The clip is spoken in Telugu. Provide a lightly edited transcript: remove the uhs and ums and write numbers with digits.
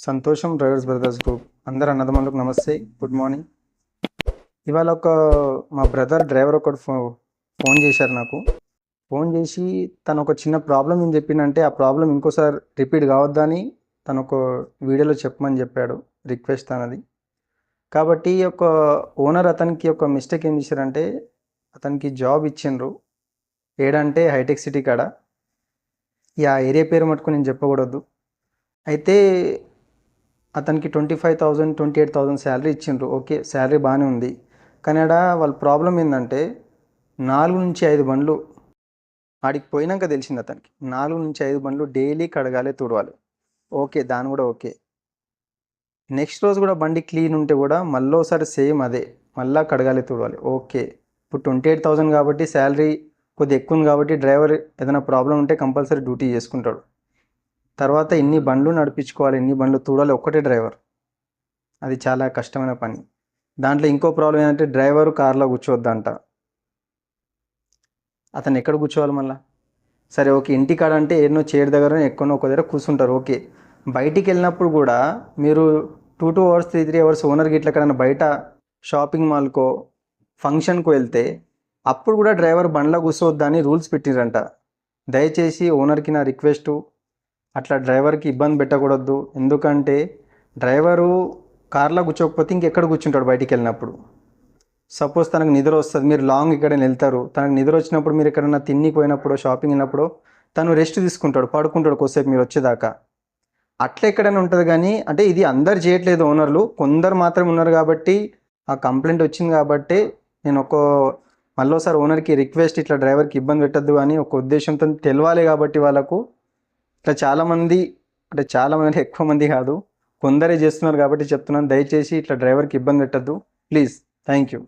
సంతోషం డ్రైవర్స్ బ్రదర్స్ గ్రూప్ అందరు అన్నదమ్ములకు నమస్తే, గుడ్ మార్నింగ్. ఇవాళ మా బ్రదర్ డ్రైవర్ ఒకటి ఫోన్ చేశారు నాకు. ఫోన్ చేసి తను ఒక చిన్న ప్రాబ్లం ఏం చెప్పిందంటే ఆ ప్రాబ్లం ఇంకోసారి రిపీట్ కావద్దని తను ఒక వీడియోలో చెప్పమని చెప్పాడు, రిక్వెస్ట్ అన్నది. కాబట్టి ఒక ఓనర్ అతనికి ఒక మిస్టేక్ ఏం చేశారంటే అతనికి జాబ్ ఇచ్చిండ్రు. ఏడంటే హైటెక్ సిటీ కాడ. ఆ ఏరియా పేరు మటుకు నేను చెప్పకూడదు. అయితే అతనికి 25,000 28,000 శాలరీ ఇచ్చిండ్రు. ఓకే, శాలరీ బాగానే ఉంది. కానీ వాళ్ళ ప్రాబ్లం ఏంటంటే 4 నుంచి 5 బండ్లు ఆడికి పోయినాక తెలిసింది అతనికి. 4 నుంచి 5 బండ్లు డైలీ కడగాలి, తుడవాలి. ఓకే, దాని కూడా ఓకే. నెక్స్ట్ రోజు కూడా బండి క్లీన్ ఉంటే కూడా మళ్ళీసారి సేమ్ అదే, మళ్ళీ కడగాలి, తుడవాలి. ఓకే, ఇప్పుడు 28,000 కాబట్టి శాలరీ కొద్దిగా ఎక్కువ ఉంది కాబట్టి డ్రైవర్ ఏదైనా ప్రాబ్లం ఉంటే కంపల్సరీ డ్యూటీ చేసుకుంటాడు. తర్వాత ఇన్ని బండ్లు నడిపించుకోవాలి, ఇన్ని బండ్లు తూడాలి ఒక్కటే డ్రైవర్. అది చాలా కష్టమైన పని. దాంట్లో ఇంకో ప్రాబ్లం ఏంటంటే డ్రైవర్ కార్లో కూర్చోవద్దంట. అతను ఎక్కడ కూర్చోవాలి మళ్ళీ? సరే ఓకే, ఇంటికాడ అంటే ఎన్నో చైర్ దగ్గర ఎక్కడో ఒక దగ్గర కూర్చుంటారు. ఓకే, బయటికి వెళ్ళినప్పుడు కూడా మీరు 2 అవర్స్ 3 అవర్స్ ఓనర్కి ఇట్లా ఎక్కడైనా బయట షాపింగ్ మాల్కో ఫంక్షన్కో వెళ్తే అప్పుడు కూడా డ్రైవర్ బండ్లో కూర్చోవద్దని రూల్స్ పెట్టిరంట. దయచేసి ఓనర్కి నా రిక్వెస్టు, అట్లా డ్రైవర్కి ఇబ్బంది పెట్టకూడదు. ఎందుకంటే డ్రైవరు కార్లో కూర్చోకపోతే ఇంకెక్కడ కూర్చుంటాడు బయటికి వెళ్ళినప్పుడు? సపోజ్ తనకు నిద్ర వస్తుంది, మీరు లాంగ్ ఎక్కడైనా వెళ్తారు, తనకు నిద్ర వచ్చినప్పుడు మీరు ఎక్కడైనా తిన్నికి పోయినప్పుడు షాపింగ్ వెళ్ళినప్పుడు తను రెస్ట్ తీసుకుంటాడు, పడుకుంటాడు కొద్దిసేపు మీరు వచ్చేదాకా. అట్లా ఎక్కడైనా ఉంటుంది. కానీ అంటే ఇది అందరు చేయట్లేదు, ఓనర్లు కొందరు మాత్రమే ఉన్నారు. కాబట్టి ఆ కంప్లైంట్ వచ్చింది కాబట్టి నేను మళ్ళీసారి ఓనర్కి రిక్వెస్ట్, ఇట్లా డ్రైవర్కి ఇబ్బంది పెట్టద్దు అని ఒక ఉద్దేశంతో తెలవాలి. కాబట్టి వాళ్ళకు ఇట్లా చాలామంది అంటే ఎక్కువ మంది కాదు, కొందరే చేస్తున్నారు కాబట్టి చెప్తున్నాను. దయచేసి ఇట్లా డ్రైవర్కి ఇబ్బంది పెట్టద్దు ప్లీజ్. Thank you.